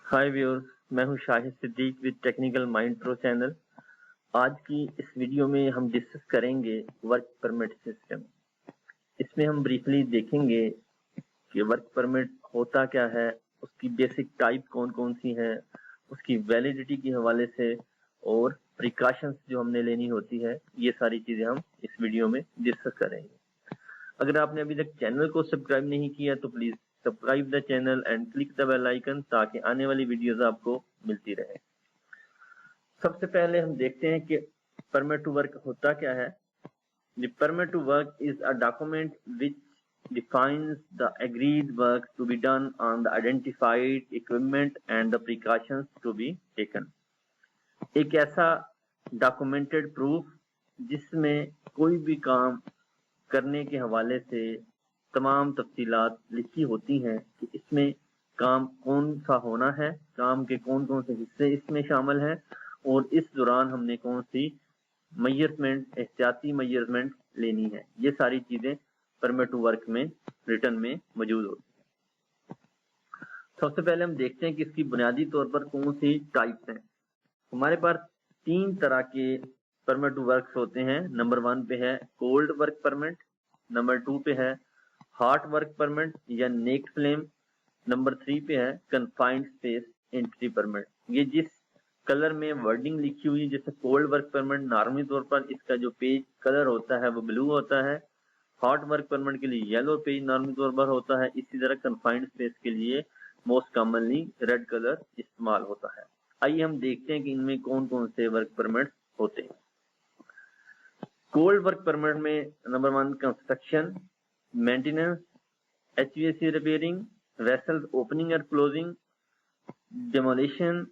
हाय viewers, मैं हूं Shahid Siddiq with technical mind pro channel. आज की इस वीडियो में हम डिस्कस करेंगे वर्क परमिट सिस्टम। इसमें हम ब्रीफली देखेंगे कि वर्क परमिट होता क्या है, उसकी बेसिक टाइप कौन कौन सी है, उसकी वैलिडिटी के हवाले से और प्रिकॉशंस जो हमने लेनी होती है, ये सारी चीज़ें हम इस वीडियो में डिस्कस करेंगे। अगर आपने अभी तक चैनल को सब्सक्राइब नहीं किया तो please subscribe the channel and click the bell icon ताकि आने वाली वीडियोस आपको मिलती रहे। सबसे पहले हम देखते हैं कि परमिट टू वर्क होता क्या है। The permit to work is a document which defines the agreed work to be done on the identified equipment and the precautions to be taken। एक ऐसा डॉक्यूमेंटेड प्रूफ जिसमें कोई भी काम करने के हवाले से तमाम तफसीलात लिखी होती हैं कि इसमें काम कौन सा होना है, काम के कौन कौन से हिस्से इसमें शामिल हैं और इस दौरान हमने कौन सी मेजरमेंट, एहतियाती मेजरमेंट लेनी है। ये सारी चीजें परमिट टू वर्क में रिटर्न में मौजूद होती हैं। सबसे पहले हम देखते हैं कि इसकी बुनियादी तौर पर कौन सी टाइप्स हैं। हमारे पास तीन तरह के परमिट टू वर्क होते हैं। नंबर 1 पे है कोल्ड वर्क परमिट, नंबर 2 पे है हॉट वर्क परमिट या नेक्ड फ्लेम, नंबर 3 पे है कन्फाइंड स्पेस एंट्री परमिट। ये जिस कलर में वर्डिंग लिखी हुई है, जैसे कोल्ड वर्क परमिट नॉर्मली तौर पर इसका जो पेज कलर होता है वो ब्लू होता है, हॉट वर्क परमिट के लिए येलो पेज नॉर्मली तौर पर होता है, इसी तरह कन्फाइंड स्पेस के लिए मोस्ट कॉमनली रेड कलर इस्तेमाल होता है। आइए हम देखते हैं कि इनमें कौन कौन से वर्क परमिट होते हैं। कोल्ड वर्क परमिट में number 1 construction, maintenance, HVAC repairing, vessels opening और closing, demolition,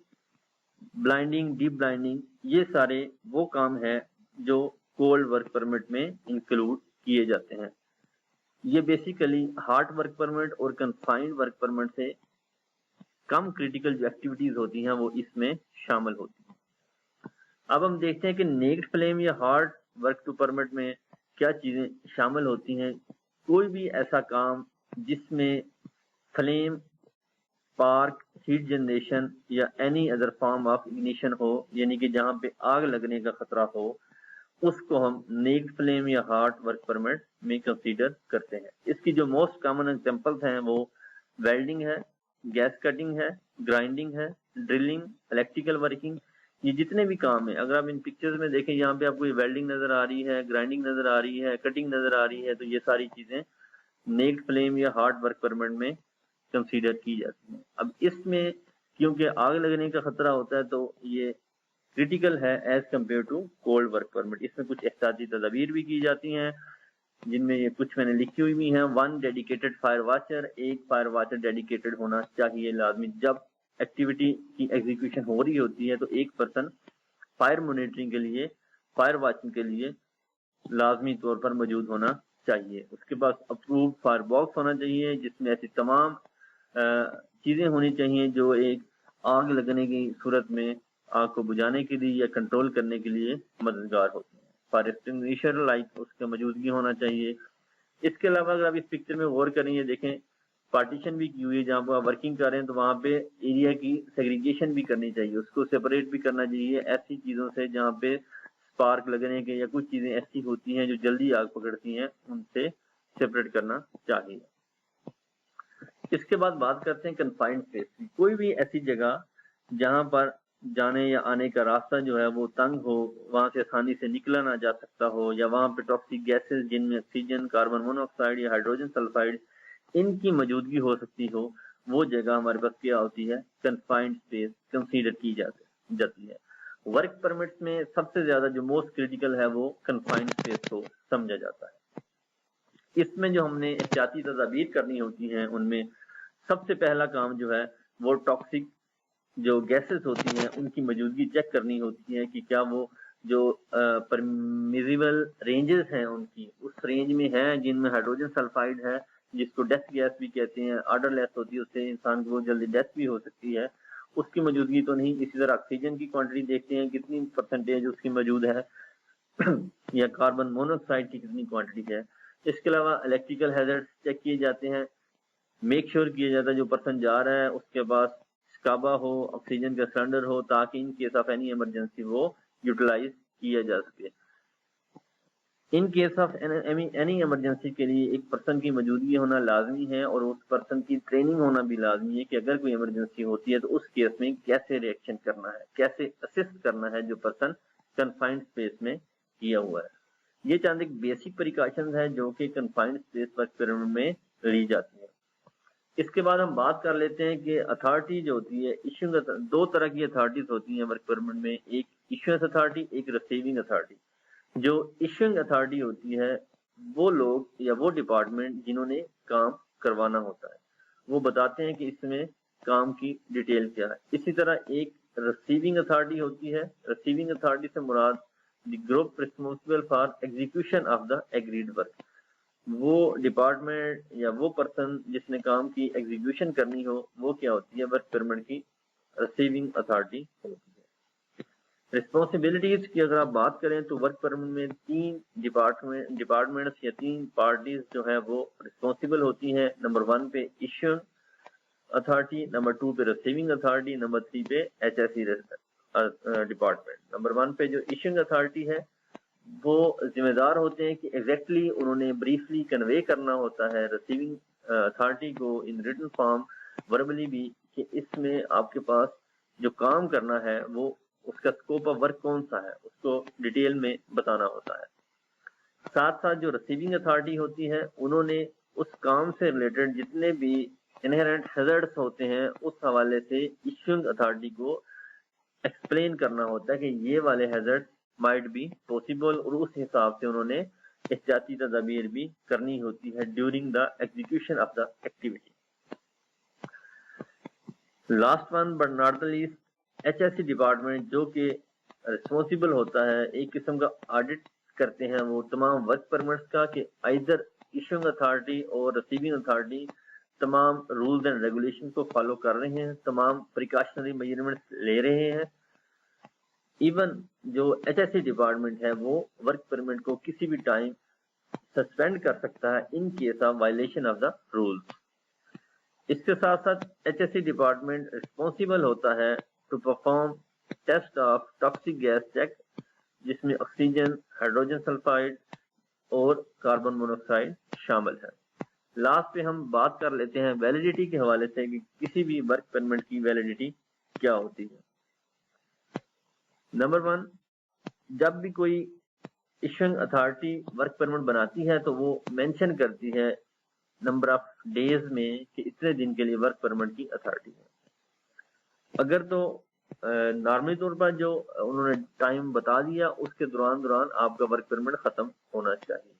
blinding, deep blinding, ये सारे वो काम है जो कोल्ड वर्क परमिट में इंक्लूड किए जाते हैं। ये बेसिकली हॉट वर्क परमिट और कन्फाइंड वर्क परमिट से कम क्रिटिकल जो एक्टिविटीज होती हैं वो इसमें शामिल होती हैं। अब हम देखते हैं कि नेक्ड फ्लेम या हॉट वर्क टू परमिट में क्या चीजें शामिल होती हैं। कोई भी ऐसा काम जिसमें फ्लेम, स्पार्क, हीट जनरेशन या any other form of ignition हो, यानी कि जहां पे आग लगने का खतरा हो, उसको हम नेक्ड फ्लेम या हॉट वर्क परमिट में कंसीडर करते हैं। इसकी जो मोस्ट कॉमन एग्जांपल्स हैं वो वेल्डिंग है, गैस कटिंग है, ग्राइंडिंग है, ड्रिलिंग, इलेक्ट्रिकल वर्किंग। ये जितने भी काम है, अगर आप इन पिक्चर्स में देखें, यहाँ पे आपको वेल्डिंग नजर आ रही है, ग्राइंडिंग नजर आ रही है, कटिंग नजर आ रही है, तो ये सारी चीजें नेक्ड फ्लेम या हॉट वर्क परमिट में कंसीडर की जाती हैं। अब इसमें क्योंकि आग लगने का खतरा होता है तो ये क्रिटिकल है as compare to cold work permit. इसमें कुछ एहतियाती तदबीर भी की जाती हैं जिनमें ये कुछ मैंने लिखी हुई भी हैं। 1 डेडिकेटेड फायर वॉचर, एक फायर वॉचर डेडिकेटेड होना चाहिए लाजमी। जब एक्टिविटी की एग्जीक्यूशन हो रही होती है तो एक पर्सन फायर मॉनिटरिंग के लिए, फायर वॉचिंग के लिए लाजमी तौर पर मौजूद होना चाहिए। उसके पास अप्रूव्ड फायर बॉक्स होना चाहिए जिसमें ऐसी तमाम चीजें होनी चाहिए जो एक आग लगने की सूरत में आग को बुझाने के लिए या कंट्रोल करने के लिए मददगार होती है। फायर एक्सटिंग्विशर लाइट उसका मौजूदगी होना चाहिए। इसके अलावा अगर आप इस पिक्चर में गौर करें, ये देखें पार्टीशन भी की हुई है। जहाँ पर आप वर्किंग कर रहे हैं तो वहाँ पे एरिया की सेग्रीगेशन भी करनी चाहिए, उसको सेपरेट भी करना चाहिए ऐसी चीजों से जहाँ पे स्पार्क लगने के या कुछ चीजें ऐसी होती हैं जो जल्दी आग पकड़ती हैं, उनसे सेपरेट करना चाहिए। इसके बाद बात करते हैं कन्फाइंड स्पेस की। कोई भी ऐसी जगह जहां पर जाने या आने का रास्ता जो है वो तंग हो, वहां से आसानी से निकला ना जा सकता हो, या वहां पे टॉक्सिक गैसेस जिनमें ऑक्सीजन, कार्बन मोनोऑक्साइड या हाइड्रोजन सल्फाइड इनकी मौजूदगी हो सकती हो, वो जगह हमारे पास क्या होती है, कन्फाइंड स्पेस कंसीडर की जाती है। वर्क परमिट्स में सबसे ज्यादा जो मोस्ट क्रिटिकल है वो कन्फाइंड स्पेस को समझा जाता है। इसमें जो हमने एहतियाती तदाबीर करनी होती हैं उनमें सबसे पहला काम जो है वो टॉक्सिक जो गैसेस होती हैं उनकी मौजूदगी चेक करनी होती है कि क्या वो जो परमिजिबल रेंजेस हैं उनकी उस रेंज में है जिनमें हाइड्रोजन सल्फाइड है, जिसको डेथ गैस भी कहते हैं, ऑर्डर लेस होती है, उससे इंसान की बहुत जल्दी डेथ भी हो सकती है, उसकी मौजूदगी तो नहीं। इसी तरह ऑक्सीजन की क्वांटिटी देखते हैं कितनी परसेंटेज उसकी मौजूद है या कार्बन मोनोऑक्साइड की कितनी क्वांटिटी है। इसके अलावा इलेक्ट्रिकल हैजर्ड्स चेक किए जाते हैं, मेक श्योर किया जाता है जो पर्सन जा रहा है उसके पास کعبہ ہو, آکسیجن کا سلنڈر ہو, تاکہ ان کیس آف اینی ایمرجنسی وہ یوٹیلائز کیا جا سکے. ان کیس آف اینی ایمرجنسی کے لیے ایک پرسن کی موجودگی ہونا لازمی ہے, اور اس پرسن کی ٹریننگ ہونا بھی لازمی ہے کہ اگر کوئی ایمرجنسی ہوتی ہے تو اس کیس میں کیسے ریئیکشن کرنا ہے, کیسے اسسٹ کرنا ہے جو پرسن کنفائنڈ اسپیس میں کیا ہوا ہے. یہ چند ایک بیسک پریکاشنز ہیں جو کہ کنفائنڈ اسپیس ورک پرمٹ میں لی جاتی ہیں. اس کے بعد ہم بات کر لیتے ہیں کہ اتھارٹی جو ہوتی ہے ایشوئنگ, دو طرح کی اتھارٹیز ہوتی ہیں ورک پرمٹ میں, ایک ایشوئنگ اتھارٹی, ایک ریسیونگ اتھارٹی. جو ایشوئنگ اتھارٹی ہوتی ہے وہ لوگ یا وہ ڈپارٹمنٹ جنہوں نے کام کروانا ہوتا ہے وہ بتاتے ہیں کہ اس میں کام کی ڈیٹیل کیا ہے. اسی طرح ایک ریسیونگ اتھارٹی ہوتی ہے. ریسیونگ اتھارٹی سے مراد the group responsible for execution of the agreed work. وہ ڈپارٹمنٹ یا وہ پرسن جس نے کام کی ایگزیکیوشن کرنی ہو وہ کیا ہوتی ہے, ورک پرمٹ کی ریسیونگ اتھارٹی ہوتی ہے. رسپانسبلٹیز کی اگر آپ بات کریں تو ورک پرمٹ میں تین ڈپارٹمنٹس یا تین پارٹیز جو ہیں وہ رسپانسبل ہوتی ہیں. نمبر 1 پہ ایشوئنگ اتھارٹی, نمبر 2 پہ ریسیونگ اتھارٹی, نمبر 3 پہ HSE ڈپارٹمنٹ. نمبر 1 پہ جو ایشوئنگ اتھارٹی ہے وہ ذمہ دار ہوتے ہیں کہ ایگزیکٹلی انہوں نے بریفلی کنوے کرنا ہوتا ہے ریسیونگ اتھارٹی کو ان ریٹن فارم, وربلی بھی, کہ اس میں آپ کے پاس جو کام کرنا ہے وہ اس کا اسکوپ آف ورک کون سا ہے اس کو ڈیٹیل میں بتانا ہوتا ہے. ساتھ ساتھ جو ریسیونگ اتھارٹی ہوتی ہے انہوں نے اس کام سے ریلیٹڈ جتنے بھی انہیرنٹ ہیزرڈس ہوتے ہیں اس حوالے سے ایشوئنگ اتھارٹی کو ایکسپلین کرنا ہوتا ہے کہ یہ والے ہیزرڈ مائٹ بی پاسبل, اور اس حساب سے انہوں نے احتیاطی تدابیر بھی کرنی ہوتی ہے during the execution of the activity. Last one but not the least, HSE department جو کہ رسپانسبل ہوتا ہے ایک قسم کا آڈٹ کرتے ہیں وہ تمام ورک پرمٹس کا کہ آئیدر ایشوئنگ اتھارٹی اور ریسیونگ اتھارٹی تمام رولز اینڈ ریگولیشن کو فالو کر رہے ہیں, تمام پریکاشنری میجرمنٹس لے رہے ہیں. ایون جو HSE ڈپارٹمنٹ ہے وہ ورک پرمٹ کو کسی بھی ٹائم سسپینڈ کر سکتا ہے in case of violation of the rules. اس کے ساتھ ساتھ HSE ڈپارٹمنٹ رسپانسبل ہوتا ہے to perform test of toxic gas check, جس میں آکسیجن, ہائیڈروجن سلفائڈ اور کاربن مونوکسائڈ شامل ہے. لاسٹ پہ ہم بات کر لیتے ہیں ویلیڈیٹی کے حوالے سے کہ کسی بھی ورک پرمٹ کی ویلیڈیٹی کیا ہوتی ہے. نمبر 1, جب بھی کوئی ایشوئنگ اتھارٹی ورک پرمٹ بناتی ہے تو وہ مینشن کرتی ہے نمبر آف ڈیز میں کہ اتنے دن کے لیے ورک پرمٹ کی اتھارٹی ہے. اگر تو نارملی طور پر جو انہوں نے ٹائم بتا دیا اس کے دوران آپ کا ورک پرمٹ ختم ہونا چاہیے.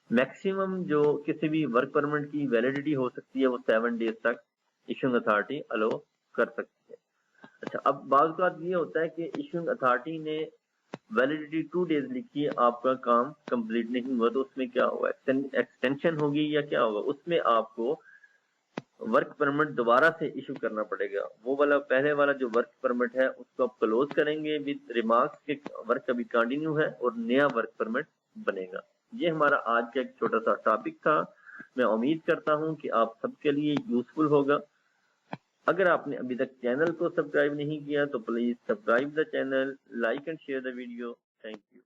میکسیمم جو کسی بھی ورک پرمٹ کی ویلیڈیٹی ہو سکتی ہے وہ 7 days تک ایشوئنگ اتھارٹی الاؤ کر سکتی ہے. اچھا, اب بعض اوقات یہ ہوتا ہے کہ ایشوئنگ اتھارٹی نے ویلیڈیٹی 2 days لکھی ہے, آپ کا کام کمپلیٹ نہیں ہوا, تو اس میں کیا ہوگا, ایکسٹینشن ہوگی یا کیا ہوگا, اس میں آپ کو ورک پرمٹ دوبارہ سے ایشو کرنا پڑے گا. وہ والا پہلے والا جو ورک پرمٹ ہے اس کو آپ کلوز کریں گے وتھ ریمارکس کہ ورک ابھی کنٹینیو ہے اور نیا ورک پرمٹ بنے گا. یہ ہمارا آج کا ایک چھوٹا سا ٹاپک تھا. میں امید کرتا ہوں کہ آپ سب کے لیے یوزفل ہوگا. اگر آپ نے ابھی تک چینل کو سبسکرائب نہیں کیا تو please subscribe the channel, like and share the video. Thank you.